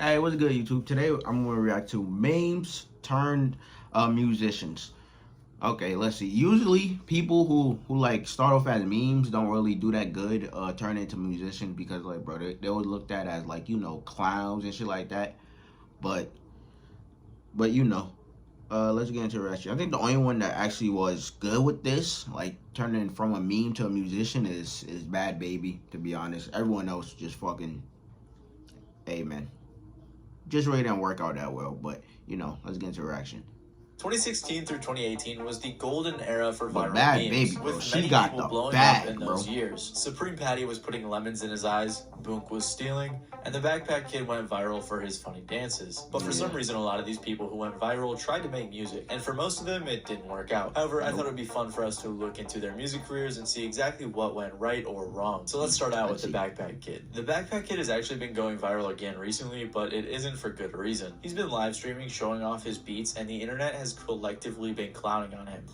Hey, what's good, YouTube? Today I'm going to react to memes turned musicians. Okay, let's see. Usually people who like start off as memes don't really do that good turn into musicians because like bro they always looked at as like clowns and shit like that. But let's get into the rest. I think the only one that actually was good with this, like turning from a meme to a musician, is Bad Baby. To be honest, everyone else just fucking, hey man, just really didn't work out that well. But let's get into reaction. 2016 through 2018 was the golden era for But viral Bad memes, Baby, bro, with she many got people the blowing bag, up in bro. those years. Supreme Patty was putting lemons in his eyes, Boonk was stealing, and the Backpack Kid went viral for his funny dances. But for some reason, a lot of these people who went viral tried to make music, and for most of them, it didn't work out. However, I thought it would be fun for us to look into their music careers and see exactly what went right or wrong. So let's start out with the Backpack Kid. The Backpack Kid has actually been going viral again recently, but it isn't for good reason. He's been live streaming, showing off his beats, and the internet has collectively been clowning on him.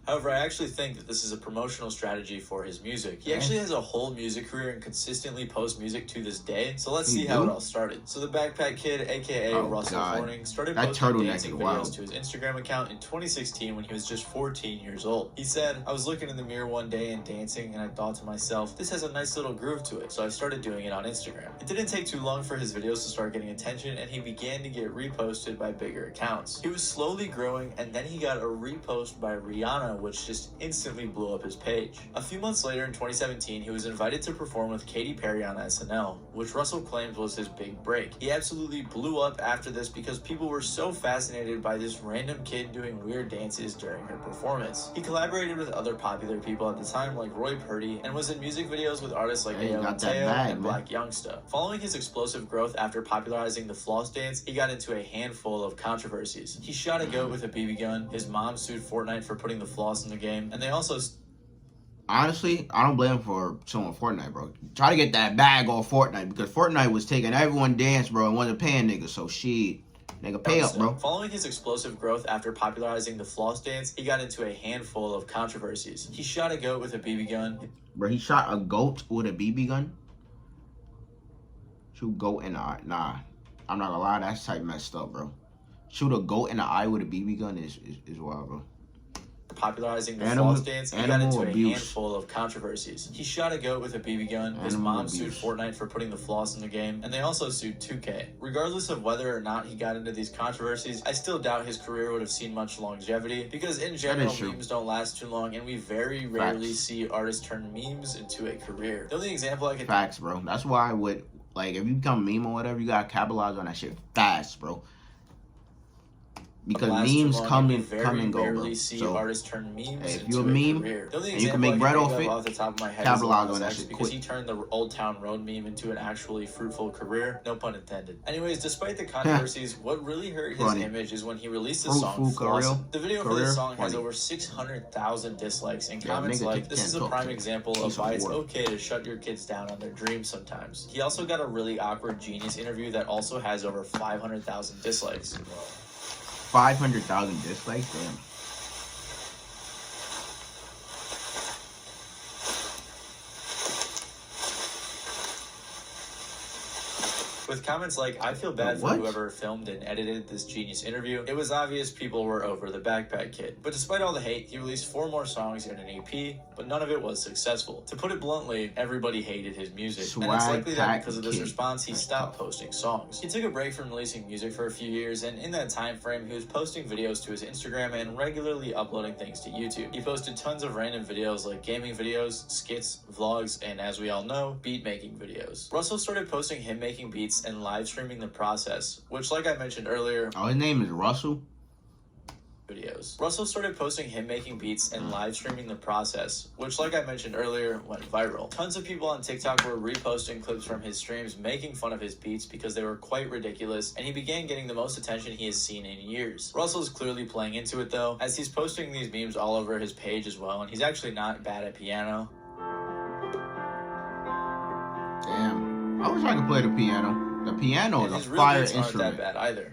However, I actually think that this is a promotional strategy for his music. He actually has a whole music career and consistently posts music to this day. So let's see how it all started. So the Backpack Kid, aka Russell Horning, started posting dancing videos to his Instagram account in 2016 when he was just 14 years old. He said, "I was looking in the mirror one day and dancing, and I thought to myself, this has a nice little groove to it. So I started doing it on Instagram." It didn't take too long for his videos to start getting attention, and he began to get reposted by bigger accounts. He was slowly growing, and then he got a repost by Rihanna, which just instantly blew up his page. A few months later in 2017, he was invited to perform with Katy Perry on SNL, which Russell claims was his big break. He absolutely blew up after this because people were so fascinated by this random kid doing weird dances during her performance. He collaborated with other popular people at the time like Roy Purdy and was in music videos with artists like Ayo Mateo and Black Youngsta. Following his explosive growth after popularizing the floss dance, he got into a handful of controversies. He shot a goat with a BB gun, his mom sued Fortnite for putting the floss in the game, and they also... Honestly, I don't blame him for showing Fortnite, bro. Try to get that bag off Fortnite because Fortnite was taking everyone dance, bro, and wasn't paying niggas. So shit, nigga, pay up, bro. Following his explosive growth after popularizing the floss dance, he got into a handful of controversies. He shot a goat with a BB gun. Bro, he shot a goat with a BB gun? Shoot goat in the eye. Nah, I'm not gonna lie, that's type messed up, bro. Shoot a goat in the eye with a BB gun is wild, bro. Popularizing the floss dance, he got into a handful of controversies. He shot a goat with a BB gun, his mom sued Fortnite for putting the floss in the game, and they also sued 2K. Regardless of whether or not he got into these controversies, I still doubt his career would have seen much longevity, because in general, memes don't last too long, and we very rarely see artists turn memes into a career. The only example I could... Facts, bro. That's why I would, like, if you become a meme or whatever, you gotta capitalize on that shit fast, bro. Because memes come and go, bro. So, artists turn memes if you're a meme and you can make bread off it, capitalize on that shit because he turned the Old Town Road meme into an actually fruitful career. No pun intended. Anyways, despite the controversies, what really hurt his image is when he released the song Flossin'. The video for this song has over 600,000 dislikes and comments like, "This is a prime example of why it's okay to shut your kids down on their dreams sometimes." He also got a really awkward Genius interview that also has over 500,000 dislikes. 500,000 dislikes? Damn. With comments like, "I feel bad for whoever filmed and edited this Genius interview," it was obvious people were over the Backpack Kid. But despite all the hate, he released 4 more songs in an EP, but none of it was successful. To put it bluntly, everybody hated his music. And it's likely that because of this response, he stopped posting songs. He took a break from releasing music for a few years, and in that time frame, he was posting videos to his Instagram and regularly uploading things to YouTube. He posted tons of random videos like gaming videos, skits, vlogs, and as we all know, beat making videos. Russell started posting him making beats and live streaming the process, which, like I mentioned earlier... Oh, his name is Russell? Videos. Russell started posting him making beats and live streaming the process, which, like I mentioned earlier, went viral. Tons of people on TikTok were reposting clips from his streams making fun of his beats because they were quite ridiculous, and he began getting the most attention he has seen in years. Russell's clearly playing into it though, as he's posting these memes all over his page as well, and he's actually not bad at piano. Damn. I wish I could play the piano. The piano is a fire instrument. Aren't that bad either.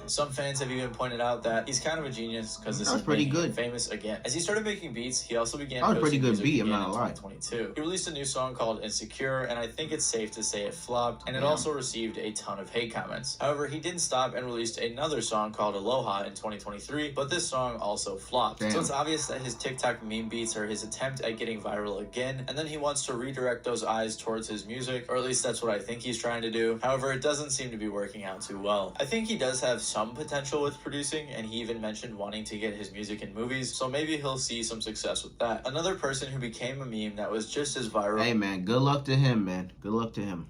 Some fans have even pointed out that he's kind of a genius because this is pretty making him good. famous again. As he started making beats, he also began That was a pretty posting good music beat, I'm again not in gonna lie. 2022. He released a new song called Insecure, and I think it's safe to say it flopped, and it also received a ton of hate comments. However, he didn't stop and released another song called Aloha in 2023, but this song also flopped. Damn. So it's obvious that his TikTok meme beats are his attempt at getting viral again, and then he wants to redirect those eyes towards his music, or at least that's what I think he's trying to do. However, it doesn't seem to be working out too well. I think he does have some potential with producing, and he even mentioned wanting to get his music in movies, so maybe he'll see some success with that. Another person who became a meme that was just as viral. Hey man, good luck to him, man. Good luck to him.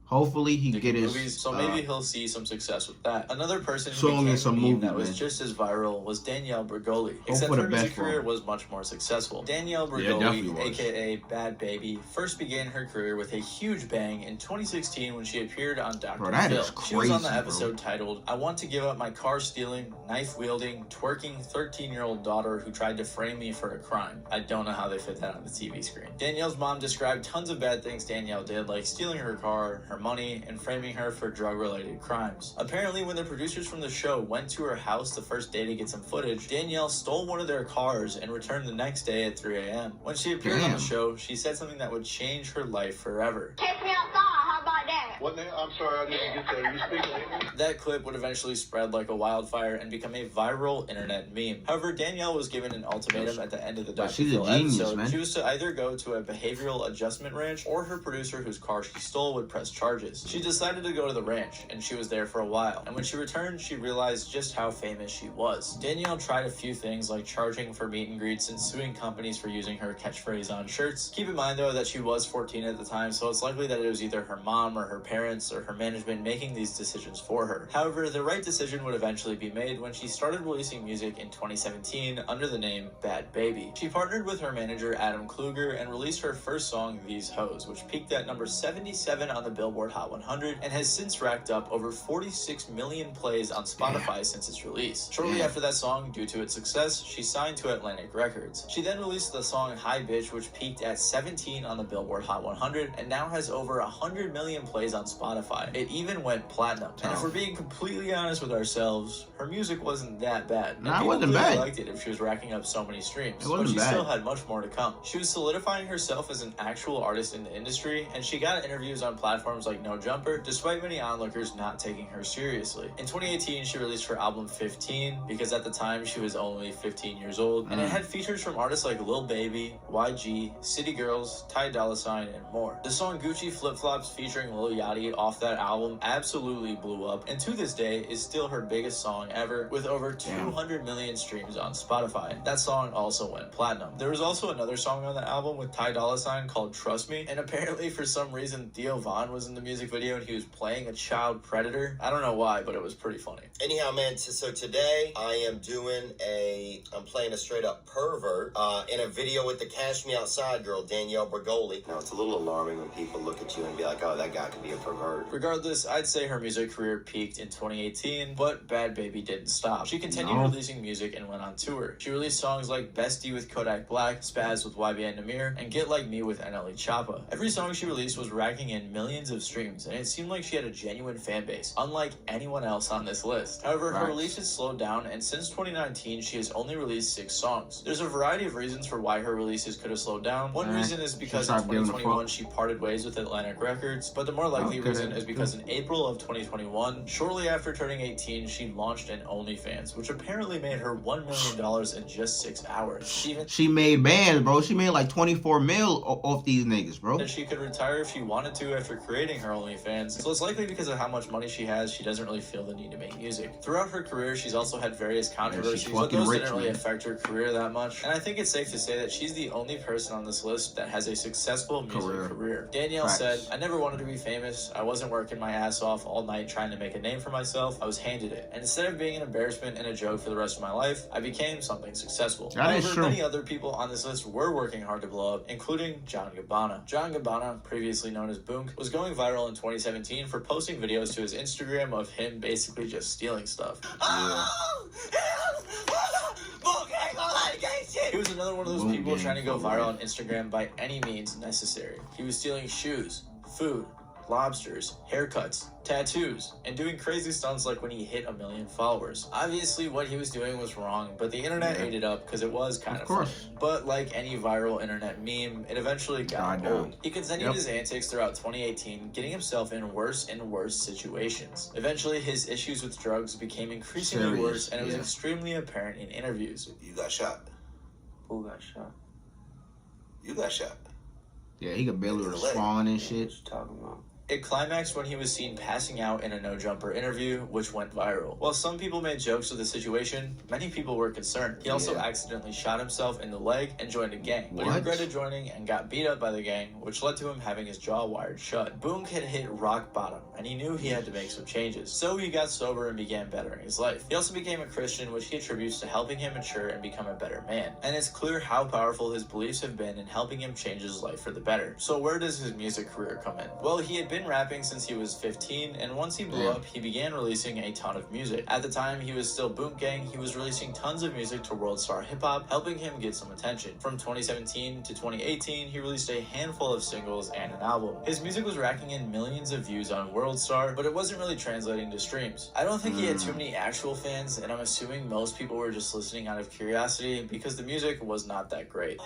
Hopefully he get his movies, so maybe he'll see some success with that. Another person who song became in some a meme movie, that was man. just as viral was Danielle Bregoli. Hope Except for the her best music for career him. was much more successful. Danielle definitely Bregoli, was. aka Bad Baby, first began her career with a huge bang in 2016 when she appeared on Dr. Bro, that Phil. is She was on the crazy, episode titled "I Want to Give Up My Car Stealing, Knife Wielding, Twerking 13-year-old Daughter Who Tried to Frame Me for a Crime." I don't know how they fit that on the TV screen. Danielle's mom described tons of bad things Danielle did, like stealing her car, her money, and framing her for drug-related crimes. Apparently, when the producers from the show went to her house the first day to get some footage, Danielle stole one of their cars and returned the next day at 3 a.m. When she appeared on the show, she said something that would change her life forever. Take me outside, how about that? What now? I'm sorry, I didn't get that. Are you speaking English? That clip would eventually spread like a wildfire and become a viral internet meme. However, Danielle was given an ultimatum at the end of the Dr. she's a Phil genius, episode. man. She was to either go to a behavioral adjustment ranch or her producer whose car she stole would press charges. She decided to go to the ranch, and she was there for a while. And when she returned, she realized just how famous she was. Danielle tried a few things like charging for meet and greets and suing companies for using her catchphrase on shirts. Keep in mind though that she was 14 at the time, so it's likely that it was either her mom or her parents or her management making these decisions for her. However, the right decision would eventually be made when she started releasing music in 2017 under the name Bad Baby. She partnered with her manager Adam Kluger and released her first song These Hoes, which peaked at number 77 on the Billboard Hot 100 and has since racked up over 46 million plays on Spotify since its release. Shortly after that song, due to its success, she signed to Atlantic Records. She then released the song Hi Bitch, which peaked at 17 on the Billboard Hot 100 and now has over 100 million plays on Spotify. It even went platinum. And if we're being completely honest with ourselves, her music wasn't that bad. And Nah, it people wasn't clearly bad. liked it if she was racking up so many streams. It But wasn't she bad. still had much more to come. She was solidifying herself as an actual artist in the industry, and she got interviews on platforms like No Jumper, despite many onlookers not taking her seriously. In 2018, she released her album 15, because at the time she was only 15 years old, and it had features from artists like Lil Baby, YG, City Girls, Ty Dolla $ign, and more. The song Gucci Flip Flops featuring Lil Yachty off that album absolutely blew up, and to this day is still her biggest song ever, with over 200 million streams on Spotify. That song also went platinum. There was also another song on the album with Ty Dolla $ign called Trust Me, and apparently for some reason Theo Von was in the music video and he was playing a child predator. I don't know why, but it was pretty funny. Anyhow, man, so today I'm playing a straight up pervert in a video with the Cash Me Outside girl, Danielle Bregoli. Now, it's a little alarming when people look at you and be like, oh, that guy could be a pervert. Regardless, I'd say her music career peaked in 2018, but Bad Baby didn't stop. She continued releasing music and went on tour. She released songs like Bestie with Kodak Black, Spaz with YBN Namir, and Get Like Me with NLE Choppa. Every song she released was racking in millions of streams, and it seemed like she had a genuine fan base, unlike anyone else on this list. However, her releases slowed down, and since 2019, she has only released 6 songs. There's a variety of reasons for why her releases could have slowed down. One reason is because in 2021 she parted ways with Atlantic Records, but the more likely reason is because in April of 2021, shortly after turning 18, she launched an OnlyFans, which apparently made her $1 million in just 6 hours. She made bands, bro. She made like 24 mil off these niggas, bro. That she could retire if she wanted to after creating her OnlyFans, so it's likely because of how much money she has, she doesn't really feel the need to make music. Throughout her career, she's also had various controversies, but those didn't really affect her career that much, and I think it's safe to say that she's the only person on this list that has a successful music career. Danielle said, "I never wanted to be famous. I wasn't working my ass off all night trying to make a name for myself. I was handed it. And instead of being an embarrassment and a joke for the rest of my life, I became something successful." However, many other people on this list were working hard to blow up, including John Gabbana. John Gabbana, previously known as Boonk, was going viral in 2017 for posting videos to his Instagram of him basically just stealing stuff. He was another one of those people trying to go viral on Instagram by any means necessary. He was stealing shoes, food, lobsters, haircuts, tattoos, and doing crazy stunts like when he hit 1 million followers. Obviously, what he was doing was wrong, but the internet ate it up because it was kind of funny. But like any viral internet meme, it eventually got old. He continued his antics throughout 2018, getting himself in worse and worse situations. Eventually, his issues with drugs became increasingly worse, and it was extremely apparent in interviews. You got shot. Who got shot? You got shot. Yeah, he could barely respond and shit. What you talking about? It climaxed when he was seen passing out in a No Jumper interview, which went viral. While some people made jokes of the situation, many people were concerned. He also accidentally shot himself in the leg and joined a gang, but he regretted joining and got beat up by the gang, which led to him having his jaw wired shut. Boonk had hit rock bottom, and he knew he had to make some changes. So he got sober and began bettering his life. He also became a Christian, which he attributes to helping him mature and become a better man. And it's clear how powerful his beliefs have been in helping him change his life for the better. So where does his music career come in? Well, he had been rapping since he was 15, and once he blew up, he began releasing a ton of music. At the time, he was still Boonk Gang. He was releasing tons of music to World Star Hip Hop, helping him get some attention. From 2017 to 2018, he released a handful of singles and an album. His music was racking in millions of views on World Star, but it wasn't really translating to streams. I don't think he had too many actual fans, and I'm assuming most people were just listening out of curiosity because the music was not that great.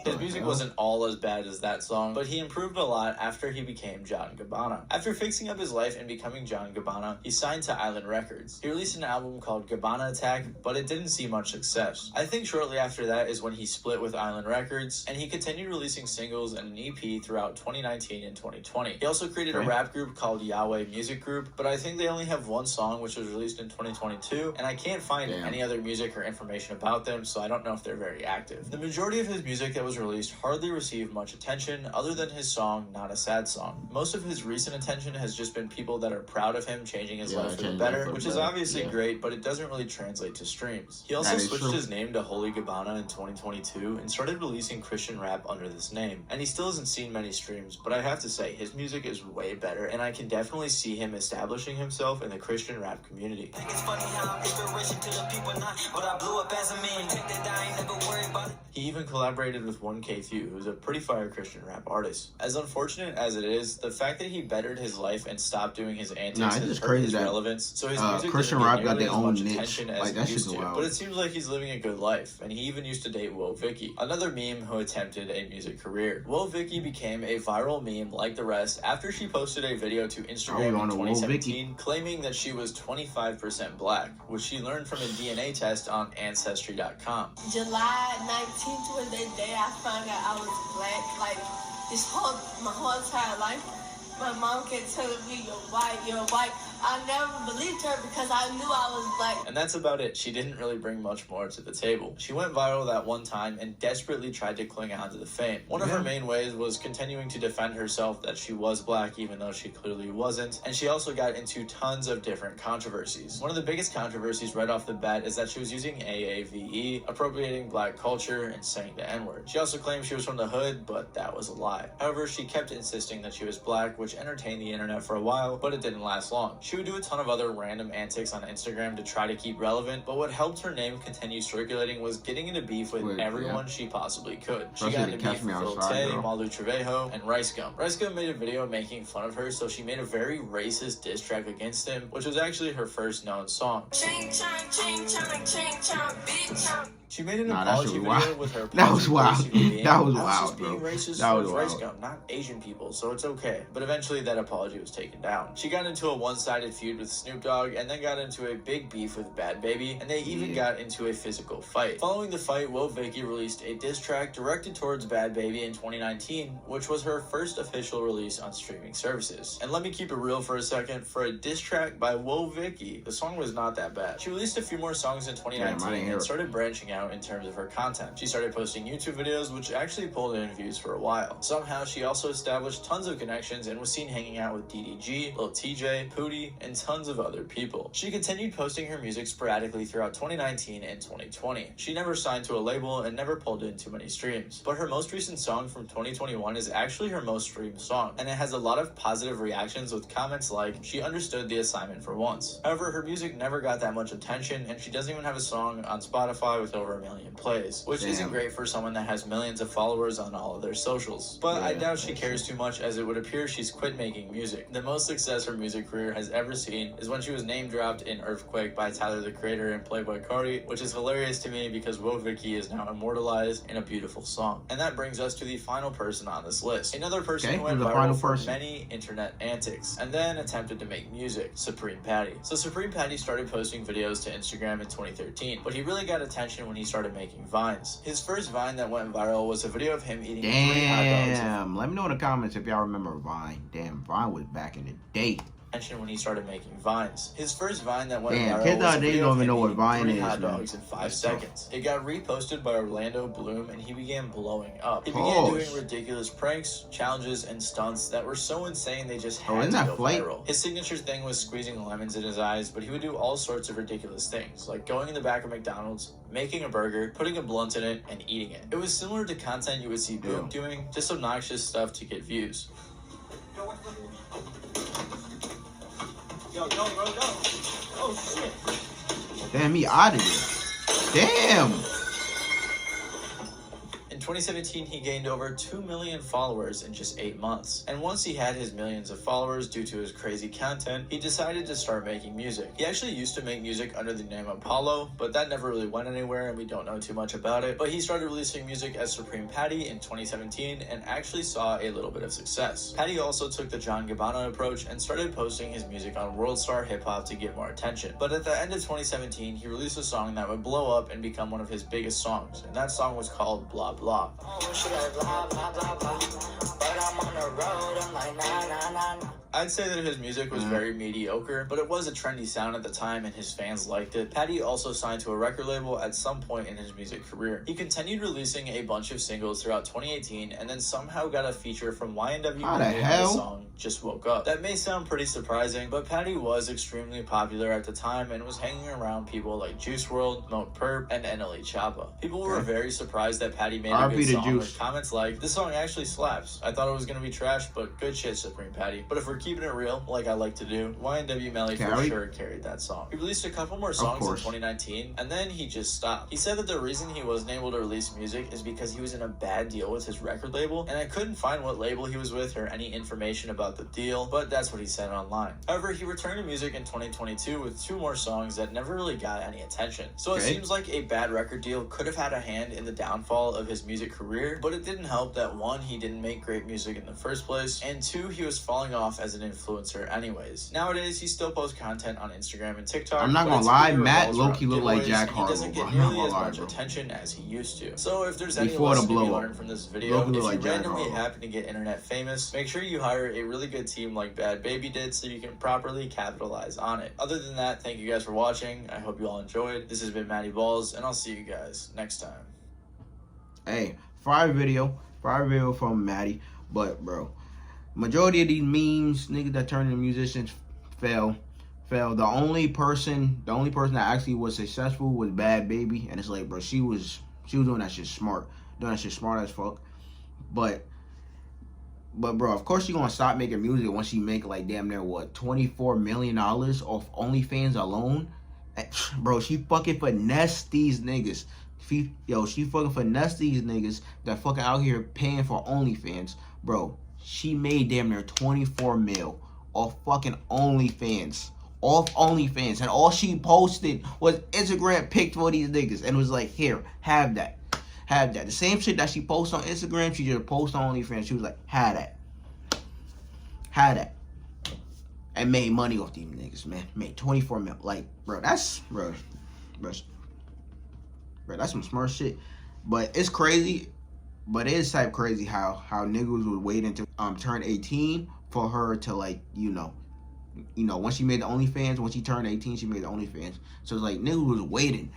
His music wasn't all as bad as that song, but he improved a lot after he became John Gabbana. After fixing up his life and becoming John Gabbana, he signed to Island Records. He released an album called Gabbana Attack, but it didn't see much success. I think shortly after that is when he split with Island Records, and he continued releasing singles and an EP throughout 2019 and 2020. He also created a rap group called Yahweh Music Group, but I think they only have one song which was released in 2022, and I can't find any other music or information about them, so I don't know if they're very active. The majority of his music that was released hardly received much attention other than his song Not a Sad Song. Most of his recent attention has just been people that are proud of him changing his life for the better, which is obviously great, but it doesn't really translate to streams. He also switched his name to Holy Gabbana in 2022 and started releasing Christian rap under this name. And he still hasn't seen many streams, but I have to say, his music is way better, and I can definitely see him establishing himself in the Christian rap community. He even collaborated with 1K Few, who's a pretty fire Christian rap artist. As unfortunate as it is, the fact that he bettered his life and stopped doing his antics has hurt his relevance, so his music Christian doesn't rap get got nearly their as own much niche. attention as Like, he used to. wild. But it seems like he's living a good life, and he even used to date Woah Vicky, another meme who attempted a music career. Woah Vicky became a viral meme like the rest after she posted a video to Instagram in 2017 claiming that she was 25% black, which she learned from a DNA test on Ancestry.com. July 19th was the day I found out I was black. Like, my whole entire life, my mom kept telling me, you're white, you're white. I never believed her because I knew I was black. And that's about it. She didn't really bring much more to the table. She went viral that one time and desperately tried to cling on to the fame. One of her main ways was continuing to defend herself that she was black even though she clearly wasn't. And she also got into tons of different controversies. One of the biggest controversies right off the bat is that she was using AAVE, appropriating black culture and saying the N-word. She also claimed she was from the hood, but that was a lie. However, she kept insisting that she was black, which entertained the internet for a while, but it didn't last long. She would do a ton of other random antics on Instagram to try to keep relevant, but what helped her name continue circulating was getting into beef with everyone she possibly could. She got into beef with Lil Tay, Malu Trevejo, and Rice Gum. Rice Gum made a video making fun of her, so she made a very racist diss track against him, which was actually her first known song. She made an apology video with her. That was wild. That was wild, just being racist towards Rice Gum, not Asian people, so it's okay. But eventually that apology was taken down. She got into a one-sided feud with Snoop Dogg and then got into a big beef with Bad Baby, and they even got into a physical fight. Following the fight, Woah Vicky released a diss track directed towards Bad Baby in 2019, which was her first official release on streaming services. And let me keep it real for a second, for a diss track by Woah Vicky, the song was not that bad. She released a few more songs in 2019 and started branching out in terms of her content. She started posting YouTube videos, which actually pulled in views for a while. Somehow, she also established tons of connections and was seen hanging out with DDG, Lil TJ, Pootie, and tons of other people. She continued posting her music sporadically throughout 2019 and 2020. She never signed to a label and never pulled in too many streams. But her most recent song from 2021 is actually her most streamed song, and it has a lot of positive reactions with comments like, she understood the assignment for once. However, her music never got that much attention, and she doesn't even have a song on Spotify with over over 1 million plays, which Damn. isn't great for someone that has millions of followers on all of their socials. But I Yeah, doubt she cares too much, as it would appear she's quit making music. The most success her music career has ever seen is when she was name dropped in Earthquake by Tyler the Creator and Playboy Cardi, which is hilarious to me because Woah Vicky is now immortalized in a beautiful song. And that brings us to the final person on this list. Another person who went viral for many internet antics and then attempted to make music, Supreme Patty. So Supreme Patty started posting videos to Instagram in 2013, but he really got attention when he started making Vines. His first Vine that went viral was a video of him eating 3 hot dogs. Damn, let me know in the comments if y'all remember Vine. Damn, Vine was back in the day. When he started making Vines. His first Vine that went Damn, viral kids was a nowadays video don't of even him know what eating Vine 3 is, hot man. dogs in 5 That's seconds. It got reposted by Orlando Bloom and he began blowing up. He began Pause. doing ridiculous pranks, challenges, and stunts that were so insane they just had isn't to that go Flake? viral. His signature thing was squeezing lemons in his eyes, but he would do all sorts of ridiculous things, like going in the back of McDonald's, making a burger, putting a blunt in it, and eating it. It was similar to content you would see Boom doing, just obnoxious stuff to get views. Yo, bro, go. Oh, shit. Damn, he out of there. Damn. In 2017, he gained over 2 million followers in just 8 months. And once he had his millions of followers due to his crazy content, he decided to start making music. He actually used to make music under the name Apollo, but that never really went anywhere and we don't know too much about it. But he started releasing music as Supreme Patty in 2017 and actually saw a little bit of success. Patty also took the John Gabbana approach and started posting his music on World Star Hip Hop to get more attention. But at the end of 2017, he released a song that would blow up and become one of his biggest songs, and that song was called Blah Blah. I'd say that his music was very mediocre, but it was a trendy sound at the time and his fans liked it. Patty also signed to a record label at some point in his music career. He continued releasing a bunch of singles throughout 2018 and then somehow got a feature from YNW How the on the hell? song Just Woke Up. That may sound pretty surprising, but Patty was extremely popular at the time and was hanging around people like Juice WRLD, Moat Perp, and NLE Choppa. People were very surprised that Patty made a RP good to song Juice. with comments like, "This song actually slaps. I thought it was gonna be trash, but good shit, Supreme Patty." But if we're keeping it real, like I like to do, YNW Melly for Carried? sure carried that song. He released a couple more songs in course. 2019, and then he just stopped. He said that the reason he wasn't able to release music is because he was in a bad deal with his record label, and I couldn't find what label he was with or any information about the deal, but that's what he said online. However, he returned to music in 2022 with 2 more songs that never really got any attention. So it seems like a bad record deal could have had a hand in the downfall of his music career, but it didn't help that 1, he didn't make great music in the first place, and 2, he was falling off as an influencer anyways. Nowadays, he still posts content on Instagram and TikTok. I'm not but gonna it's lie, really Matt revolves low-key around look like giveaways, Jack and Harlow, he doesn't bro. get I'm not nearly as gonna lie, much bro. attention as he used to. So if there's any Before the lesson to be blow up. learned from this video, Look if you like Jack randomly Harlow. happen to get internet famous, make sure you hire a really good team like Bad Baby did so you can properly capitalize on it. Other than that, thank you guys for watching. I hope you all enjoyed. This has been Matty Balls, and I'll see you guys next time. Hey, fire video from Maddie. But bro, majority of these memes, niggas that turn into musicians, fail. The only person that actually was successful was Bad Baby, and it's like, bro, she was doing that shit smart, as fuck. But bro, of course she gonna stop making music once she make like damn near what $24 million off OnlyFans alone. Bro, she fucking finessed these niggas. She fucking finessed these niggas that fucking out here paying for OnlyFans. Bro, she made damn near 24 mil off fucking OnlyFans. And all she posted was Instagram pics for these niggas. And it was like, here, have that. The same shit that she posts on Instagram, she just posts on OnlyFans. She was like, have that. And made money off these niggas, man. Made 24 mil. Like, bro, that's some smart shit. But it's crazy. But it is type crazy how niggas was waiting to turn 18 for her to, like, you know, once she made the OnlyFans, when she turned 18, she made the OnlyFans. So it's like niggas was waiting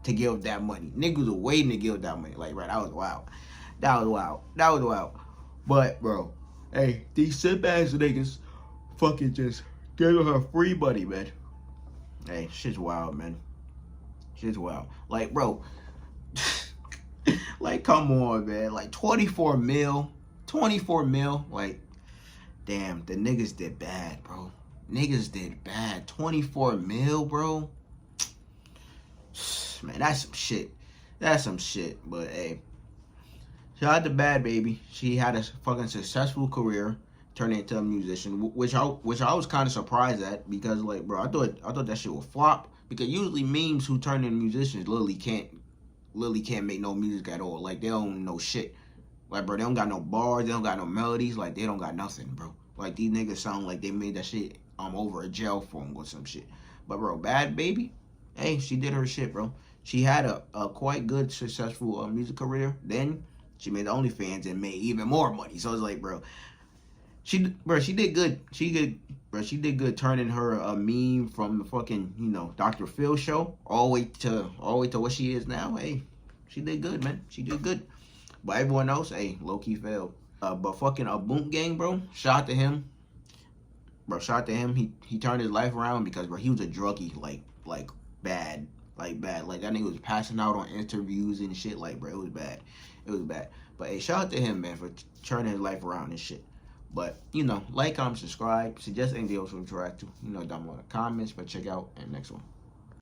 to give that money. Niggas were waiting to give that money. Like, bro, that was wild. But bro, hey, these simp ass niggas fucking just gave her free money, man. Hey, shit's wild, man. Like, bro, like, come on, man. Like, 24 mil. Like, damn, the niggas did bad, bro. 24 mil, bro. Man, that's some shit. That's some shit. But hey, shout out to Bad Baby. She had a fucking successful career, turning into a musician, which I was kind of surprised at, because like, bro, I thought that shit would flop, because usually memes who turn into musicians literally can't make no music at all. Like, they don't know shit. Like, bro, they don't got no bars, they don't got no melodies, like, they don't got nothing, bro. Like, these niggas sound like they made that shit over a jail phone or some shit. But bro, Bad Baby, hey, she did her shit, bro. She had a quite good, successful music career. Then she made OnlyFans and made even more money. So it's like, bro, she did good. She did good turning her a meme from the fucking, you know, Dr. Phil show all the way to what she is now. Hey, she did good, man. She did good. But everyone else, hey, low key failed. But fucking Boom Gang, bro, shout out to him. Bro, shout out to him. He turned his life around, because bro, he was a druggie, like bad. Like that nigga was passing out on interviews and shit. Like, bro, it was bad. It was bad. But hey, shout out to him, man, for turning his life around and shit. But, you know, like, comment, subscribe, suggest anything else we interact to. You know, down below in the comments. But check out the next one.